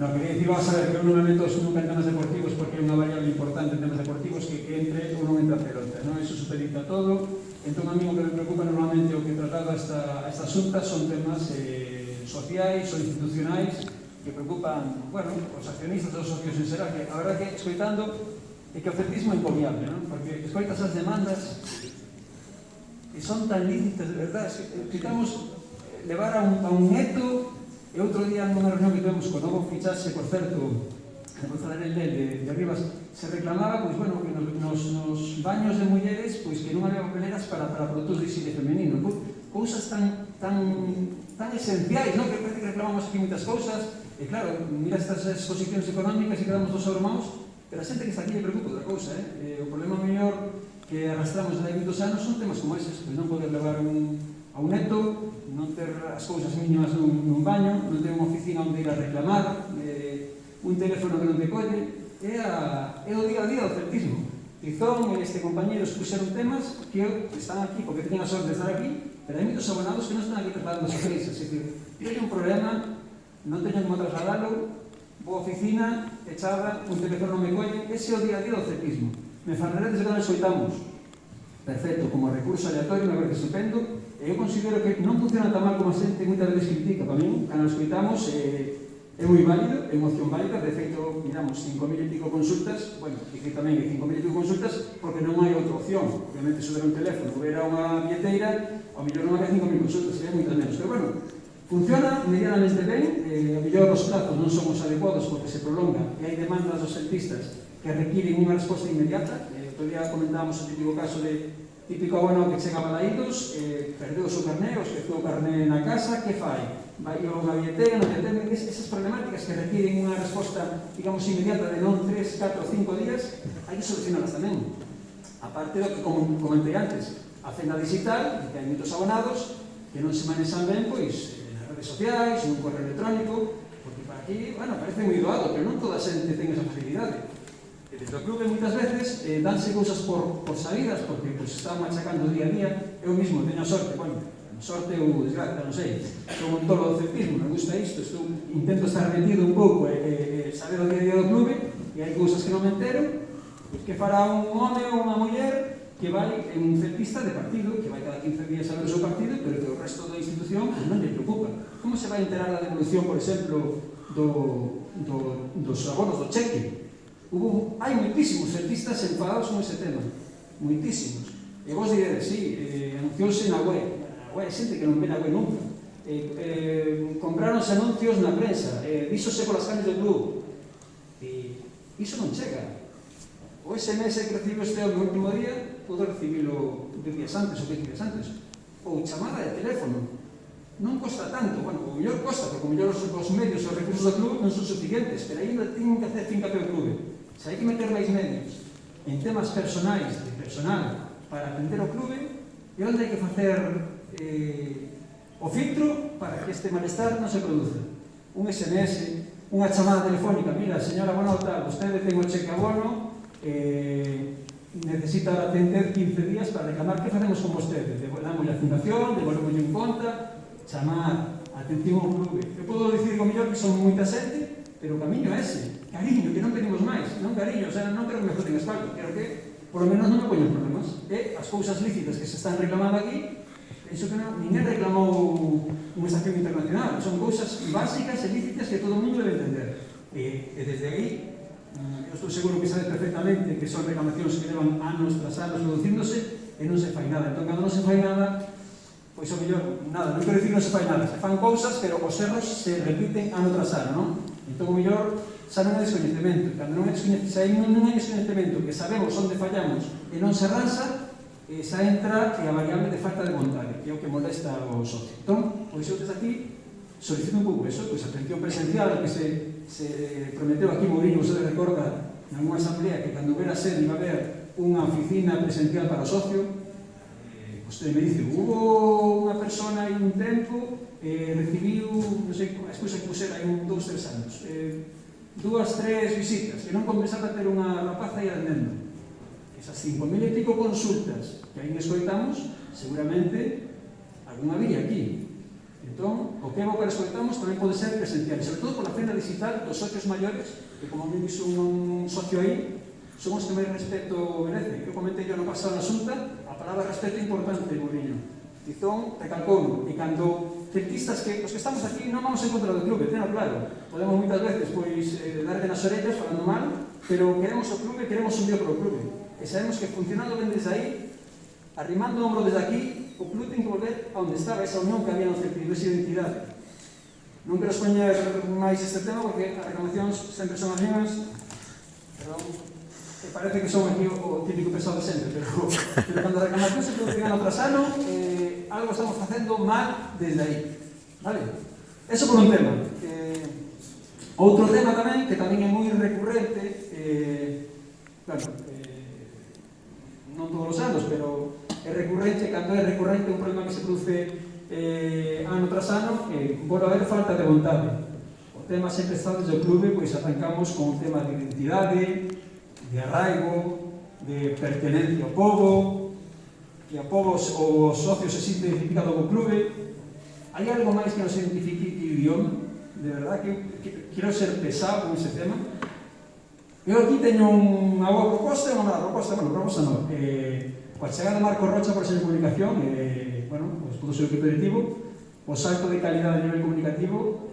No, quería dicir, vas a ver que eu non me meto nunca en temas deportivos porque é unha variable importante en temas deportivos que entre ou non entra a pelota, non? Eso supedita todo. Entón, a mí o que me preocupa normalmente o que tratado esta asunta son temas sociais ou institucionais que preocupan, bueno, os accionistas ou os socios en xeral, que a verdad que escoitando é que o celtismo é encomiable, non? Porque escoitas as demandas e son tan lícitas, de verdad, quitamos levar a un neto. E outro día, nunha reunión que tuvemos con novo fichaxe, por certo, vou falar el de Rivas, se reclamaba, pois, bueno, que nos baños de mulleres, pois, que non había papeleras para produtos de higiene femenino. Cousas tan esenciais, non? Que parece que reclamamos aquí moitas cousas. E claro, mira estas exposicións económicas e quedamos dos irmãos, pero a xente que está aquí lle preocupa outra cousa, O problema mellor que arrastramos de moitos anos son temas como eses, pois non poder levar a un neto, non ter as cousas mínimas nun baño, non ter unha oficina onde ir a reclamar, un teléfono que non te colle, é o día a día do celtismo. Tizón e este compañeros puxeron temas que están aquí porque teñen a sorte de estar aquí, pero hai moitos abonados que non están aquí preparando as crisis. É dicir, hai un problema, non teño como trasladalo, boa oficina, echada, un teléfono non me colle, ese é o día a día do celtismo. Me falaré desde que nos escoitamos. Perfecto, como recurso aleatorio, me parece estupendo. Eu considero que non funciona tan mal como a xente moitas veces critica. Para mí, cando escoitamos, é moi válido, é unha opción válida. De feito, miramos 5.000 e pico consultas, bueno, dicir tamén que 5.000 e pico consultas porque non hai outra opción. Obviamente, se hubiera un teléfono, hubiera unha billeteira, ao mellor non había 5.000 consultas, sería moitas menos. Pero bueno, funciona medianamente ben, ao mellor os plazos non son os adecuados porque se prolonga e hai demandas dos celtistas que requiren unha resposta inmediata. Outro día comentábamos o típico caso de típico abono que chega a Balaídos, perdeu o seu carné, ou esqueceu o carné na casa, que fai? Vai a unha billetera, non ten esas problemáticas que requiren unha resposta, digamos, inmediata de non 3, 4 ou 5 días, hai que solucionarlas tamén. A parte do que comentei antes, a fenda digital, que hai moitos abonados que non se manexan ben, pois, nas redes sociais, un correo electrónico, porque para aquí, bueno, parece moi doado, pero non toda a xente ten esa facilidade. Desde o clube moitas veces danse cousas por saídas porque están machacando día a día. Eu mesmo teño a sorte, bueno, sorte ou desgracia, non sei, son un tolo do celtismo, me gusta isto, intento estar metido un pouco e saber o día a día do clube e hai cousas que non me entero, pois que fará un home ou unha muller que vai en un celtista de partido, que vai cada 15 días a ver o seu partido, pero que o resto da institución non lle preocupa. Como se vai enterar da devolución, por exemplo, dos abonos do cheque? Hai moitísimos celtistas enfadados con ese tema, moitísimos. E vos diredes, sí, anunciouse na web. Na web hai xente que non ve na web nunca. Compraronse anuncios na prensa, díxose polas canles do club. E iso non chega. O SMS que recibiu este no último día, podo recibilo 10 días antes ou 15 días antes. Ou chamada de teléfono. Non costa tanto, bueno, o mellor costa, porque o mellor os medios e os recursos do club non son suficientes, pero ainda teñen que hacer fincape o clube. Se hai que meter máis medios en temas personais, de personal, para atender o clube, e onde hai que facer o filtro para que este malestar non se produza. Un SMS, unha chamada telefónica, mira, señora abono tal, vostede ten o cheque abono, necesita atender 15 días para reclamar, que facemos con vostede? Damos a fundación, devolvemos en conta, chamar, atención ao clube. Eu podo dicir o mellor que son moita xente, pero o camiño é ese, cariño, que non pedimos máis, non cariño, o sea, non quero que me joden a espalda, quero que, por lo menos, non me poñen problemas. E as cousas lícitas que se están reclamando aquí, penso que ninguén reclamou unha estación internacional, son cousas básicas e lícitas que todo o mundo debe entender. E desde aí, eu estou seguro que sabe perfectamente que son reclamacións que levan anos tras anos producíndose e non se fai nada. Entón, cando non se fai nada, pois o mellor, nada, non quero dicir que non se fai nada, se fan cousas, pero os erros se repiten ano tras ano, non? Entón, o mellor, xa non é descoñecemento. Cando non é descoñecemento, que sabemos onde fallamos e non se ransa, xa entra a variable de falta de vontade, que é o que molesta ao socio. Entón, pois eu desde aquí solicito un pouco eso, pois a atención presencial que se prometeu aquí Mourinho, se recorda nalgúna asamblea que cando hubiera sede iba a haber unha oficina presencial para o socio. Vostede me dice, hubo unha persona hai un tempo, recibiu, non sei, a excusa que pusera hai 2, 3 anos, 2, 3 visitas, que non compensaba ter unha rapaza aí atendendo. Esas 5.000 e pico consultas que aí escoitamos, seguramente, algunha había aquí. Entón, o que é bo que escoitamos tamén pode ser presencial, sobre todo por la cena digital dos socios maiores, que como me dixo un socio aí, son os que máis respeto merecen. Eu comentei yo no pasado na Xunta, a palabra respeto é importante, Mourinho. Tizón recalcouno, e cando celtistas que os que estamos aquí non vamos en contra do clube, tenlo claro. Podemos moitas veces pois darle nas orellas falando mal, pero queremos o clube, queremos un día pro clube. E sabemos que funcionando ben desde aí, arrimando o hombro desde aquí, o clube ten que volver a onde estaba, esa unión que había no celtismo, esa identidade. Non quero expoñer máis este tema porque as reclamacións sempre son as mismas, pero parece que son aquí o típico pesado de sempre, pero cando as reclamacións se producen ano tras ano, algo estamos facendo mal desde aí, vale? Eso por un tema. Outro tema tamén, que tamén é moi recurrente, claro, non todos os anos, pero é recurrente, cando é recurrente un problema que se produce ano tras ano, por haber falta de vontade. O tema sempre está desde o clube, pois arrancamos con un tema de identidade, de arraigo, de pertenencia ao povo, que a povos os socios se sinten identificados co clube. Hai algo máis que nos identifique que o idioma? De verdad que quero ser pesado con ese tema. Eu aquí teño unha boa proposta e unha mala proposta. Bueno, proposta non. Coa chegada de Marco Rocha por ser de comunicación, bueno, pues todo o seu equipo directivo, o salto de calidade a nivel comunicativo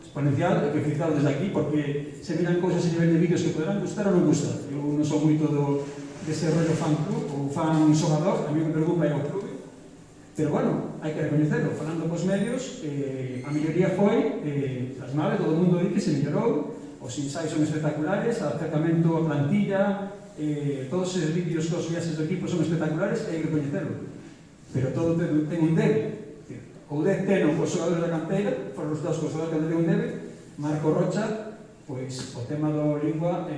exponencial, e que felicitado desde aquí, porque se miran cousas a nivel de vídeos que poderán gustar ou non gustar. Eu non sou moito dese rollo fan club ou fan xogador, a mí me preocupa é o clube, pero bueno, hai que recoñecerlo. Falando cos medios, a melloría foi plasmable, todo o mundo di que se mellorou, os ensaios son espectaculares, o acercamento a plantilla, todos os vídeos que os viaxes do equipo son espectaculares, e hai que recoñecerlo. Pero todo ten un debe. O debe teno os xogadores da canteira, foron os dos xogadores que ten un debe. Marco Rocha, pois o tema do lingua,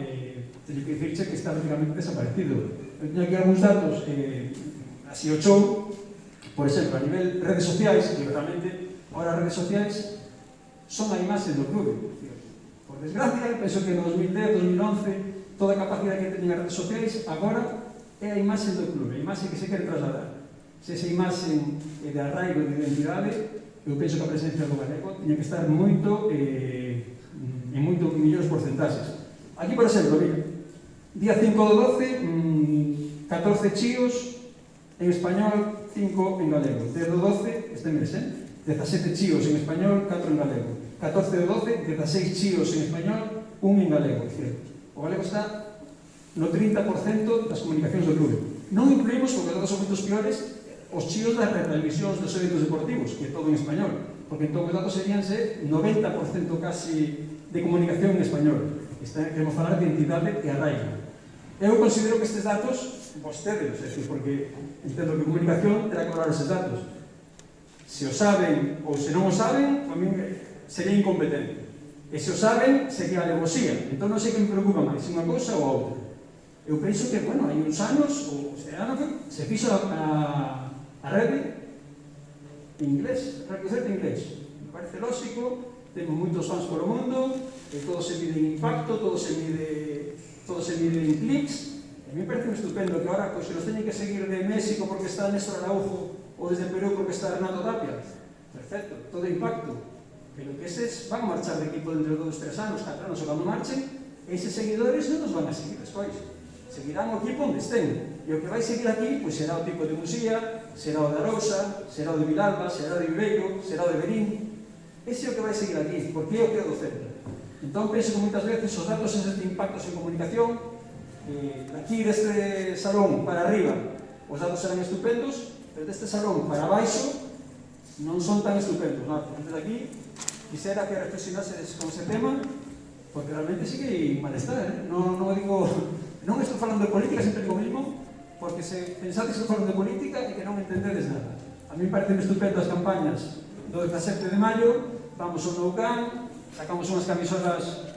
teño que dicirche que está prácticamente desaparecido. Eu teño aquí algúns datos, así o show, por exemplo, a nivel redes sociais, que realmente, ahora as redes sociais son a imaxe do clube. Por desgracia, penso que no 2010, 2011, toda a capacidade que teñen as redes sociais agora é a imaxe do clube, a imaxe que se quere trasladar. Se esa imaxe de arraigo de identidade, eu penso que a presencia do galego tiña que estar moito en moito millóns porcentaxes. Aquí, por exemplo, mira, día 5 do 12, 14 chíos en español, 5 en galego. Desde o 12, este mes, 17 chíos en español, 4 en galego. 14 do 12, 16 chíos en español, 1 en galego. O galego está no 30% das comunicacións do clube. Non incluímos, porque todos son moitos piores, os chíos das retransmisións dos eventos deportivos, que é todo en español, porque entón os datos seríanse 90% casi de comunicación en español. Queremos falar de identidade e arraigo. Eu considero que estes datos, vostedes, é dicir, porque entendo que comunicación terá que valorar eses datos. Se o saben ou se non o saben, a mí sería incompetente. E se o saben, sería alevosía. Entón non sei que me preocupa máis, unha cousa ou a outra. Eu penso que, bueno, hai uns anos, ou este ano, se fixo a rede en inglés, representa en inglés. Me parece lógico, temos moitos fans polo mundo, todo se mide en impacto, todo se mide en clics. A mí me parece estupendo que ahora, pues, se nos teñen que seguir de México porque está Néstor Araujo ou desde Perú porque está Renato Tapia. Perfecto, todo impacto. Pero que eses van a marchar de equipo dentro de 2, 3 anos, 4 anos, ou cando marchen, eses seguidores non nos van a seguir despois. Seguirán o equipo onde estén. E o que vai seguir aquí, pois será o tipo de Musía, será o de Arousa, será o de Vilalba, será o de Viveiro, será o de Berín. Ese é o que vai seguir aquí, porque é o que é o do centro. Entón, penso que moitas veces os datos de impactos en comunicación, aquí deste salón para arriba, os datos serán estupendos, pero deste salón para baixo non son tan estupendos. Antes de aquí, quisera que reflexionases con ese tema, porque realmente sí que hai malestar. Non digo... Non estou falando de política, sempre digo mismo, porque se pensades que estou falando de política e que non entendedes nada. A mí me parecen estupendas campañas do 17 de maio, vamos ao Nou Camp, sacamos unhas camisolas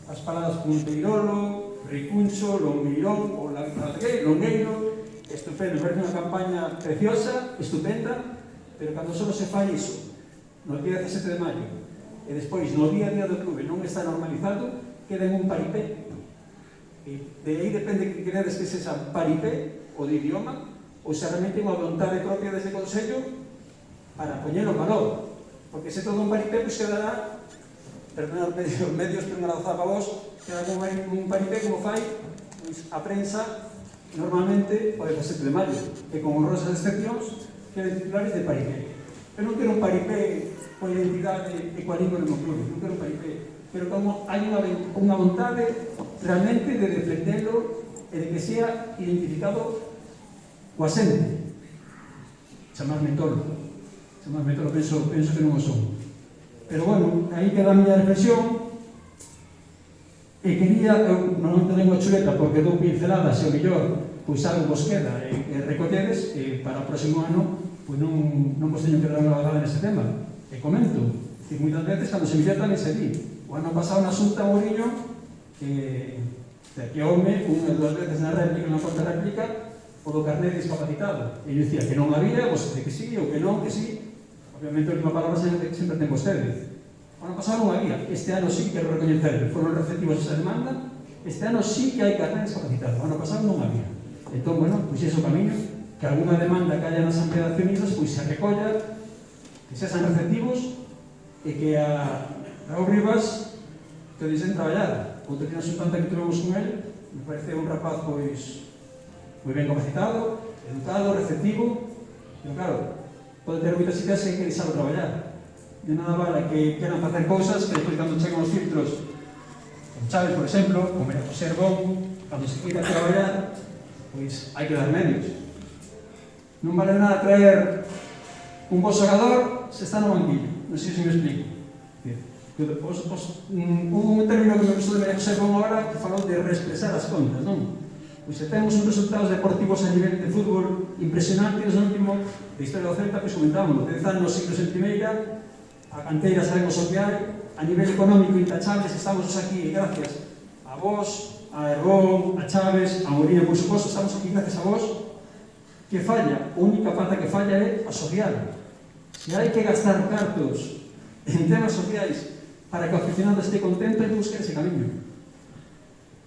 as palabras Punteirolo, Ricuncho, Longueirón, ou Longueiro, estupendo, me parece unha campaña preciosa, estupenda, pero cando só se fai iso, no día 17 de maio, e despois no día a día do clube non está normalizado, queda en un paripé. E de aí depende que queredes que sexa paripé, ou de idioma, ou se realmente unha vontade propia desde o Consello para poñelo en valor, porque se todo un paripé, pois quedará, perdonad os medios, pero unha lanzada para vos, queda como un paripé como fai a prensa normalmente o 17 de maio, e con honrosas excepcións queden titulares de paripé. Pero non quero un paripé coa identidade e coa lingua do meu club, non quero un paripé, pero como hai unha vontade realmente de defendelo e de que sea identificado coa xente. Chamarme tolo, penso que non o son. Pero bueno, aí queda a miña reflexión. E quería, eu non tengo a chuleta porque dou pinceladas e o mellor pois algo vos queda e recolledes e para o próximo ano pois non vos teño que dar unha vagada nese tema. E comento, que moitas veces cando se milla tamén se di. O ano pasado na Xunta Mourinho que houme unha ou dúas veces na réplica, na contra réplica o do carné discapacitado. E eu dicía que non había, vos dice que sí ou que non, que sí. Obviamente a última palabra sempre ten vostedes. O ano pasado non había, este ano sí quero recoñecer, foron receptivos esa demanda, este ano sí que hai carné discapacitado, o ano pasado non había. Entón, bueno, pois ese é o camiño, que alguna demanda que haya na Asamblea de Accionistas, pois se recolla, que se sean receptivos, e que a Raúl Rivas que o dixen traballar. Outro día na xuntanza que tivemos con ele, me parece un rapaz, pois, moi ben capacitado, educado, receptivo, pero claro, pode ter moitas ideas e que deixalo traballar. De nada vale que queran facer cousas que depois cando chegan os filtros, con Chávez, por exemplo, con María José Herbón, cando se quita traballar, pois hai que dar medios. Non vale nada traer un bo xogador se está no banquillo. Non sei se me explico. Un término que me gustou de María José Herbón agora que falou de reexpresar as contas, non? Pois se temos uns resultados deportivos a nivel de fútbol impresionantes no último de historia do Celta, pois comentámoslo, 10 anos siglos en primeira, a canteira sabemos o que hai, a nivel económico intachables, estamos aquí gracias a vos, a Herbón, a Chávez, a Mourinho, por suposto, estamos aquí gracias a vos. Que falla, a única pata que falla é a social. Se hai que gastar cartos en temas sociais para que o aficionado este contento, hai que buscar ese camiño.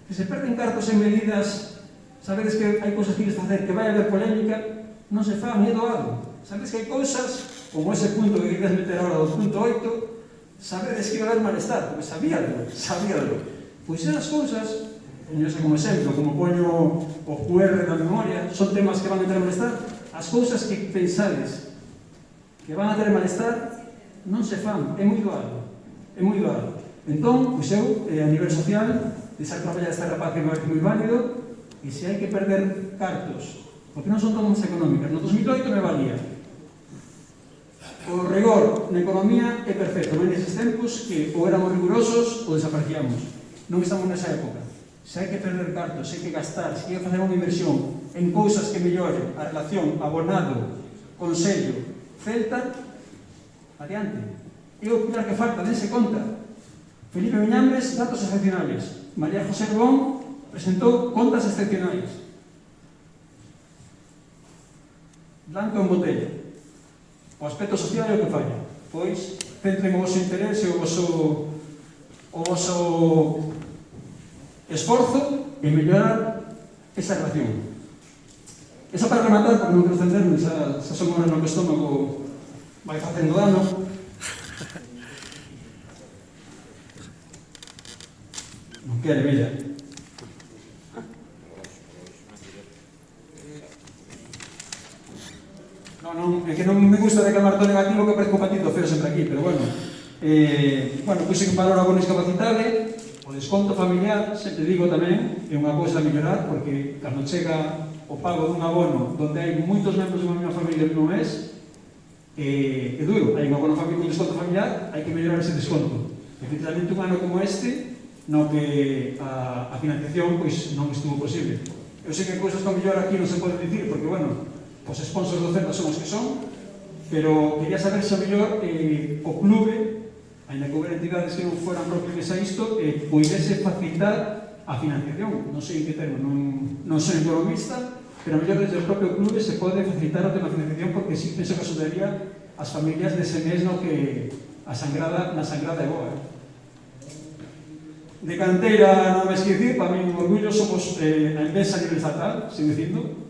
Que se perden cartos en medidas, sabedes que hai cousas que queres facer, que vai haber polémica, non se fa, miedo doado. Sabedes que hai cousas como ese punto que queres meter ahora do punto 8, sabedes que iba a haber malestar, porque sabíadelo. Pois esas cousas, poño ese como exemplo, como poño o QR da memoria, son temas que van a ter malestar, as cousas que pensades que van a ter malestar, non se fan, é moi doado. Entón, pois eu, a nivel social, deixar traballar esta rapaz que me parece moi válido, e se hai que perder cartos, porque non son tomas económicas, no 2008 me valía. O rigor na economía é perfecto, non neses tempos que ou éramos rigurosos ou desaparecíamos. Non estamos nesa época. Se hai que perder cartos, se hai que gastar, se hai que facer unha inversión en cousas que melloren a relación abonado, consello, Celta, adiante. E o pilar que falta, dense conta. Felipe Miñambres, datos excepcionales. María José Herbón presentou contas excepcionales. Blanco en botella. O aspecto social é o que falla. Pois, centren o vosso interese, o voso esforzo en mellorar esa relación. Esa para rematar, porque non quero centrarme, xa son horas no que o estómago vai facendo dano. Non quere, mira. Non, é que non me gusta reclamar todo negativo que parezco patito feo sempre aquí, pero bueno. Puse en valor a bono discapacitade, o desconto familiar, sempre digo tamén, é unha cousa a mellorar, porque cando chega o pago dun abono donde hai moitos membros de unha mesma familia no mes, é duro, hai un abono familiar, un desconto familiar, hai que mellorar ese desconto. Efectivamente, un ano como este, no que a financiación pois non estuvo posible. Eu sei que cousas que mellor aquí non se poden dicir, porque, bueno, os sponsors do Celta son os que son, pero quería saber se a mellor o clube, ainda que houbera entidades que non foran propias a isto, poidese facilitar a financiación. Non sei en que termo, non son economista, pero a mellor desde o propio clube se pode facilitar o tema de financiación, porque sí penso que axudaría as familias dese mes no que na sangrada é boa. De canteira, non máis que dicir, para mí un orgullo, somos a Envesa a nivel estatal, sigo dicindo,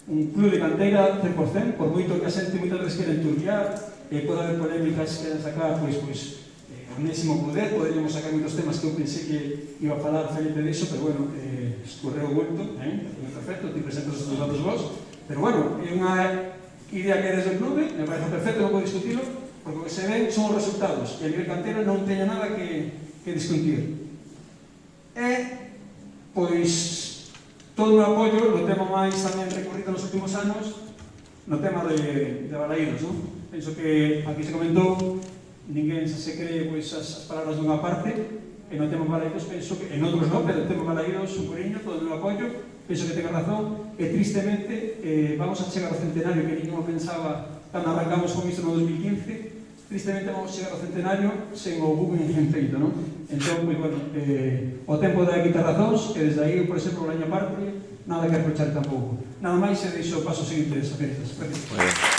un club de canteira 100%, por moito que a xente moitas veces quere enturbiar, pode haber polémicas que queran sacar, pois, o enésimo poder, poderíamos sacar moitos temas que eu pensei que iba a falar Felipe de iso, pero bueno, escorreu moito, perfecto, ti presentas os datos vos, pero bueno, é unha idea que desde o clube, me parece perfecto, non podo discutilo, porque o que se ven son os resultados, e a nivel cantero non teña nada que discutir. Pois, todo o meu apoio no tema máis tamén recorrido nos últimos anos, no tema de Balaídos, non? Penso que aquí se comentou, ninguén se cree pois, as palabras dunha parte, e no tema Balaídos penso que, en outros non, pero no tema Balaídos, un coriño, todo o meu apoio, penso que tenga razón, e tristemente vamos a chegar ao centenario que ninguén pensaba cando arrancamos con isto no 2015, tristemente vamos a chegar ao centenario sen o buco en feito, non? Entón, pois, bueno, o tempo dá quitar razóns, e desde aí, por exemplo, a miña parte, nada que reprochar tampouco. Nada máis, e deixo o paso seguinte das apertas. Gracias.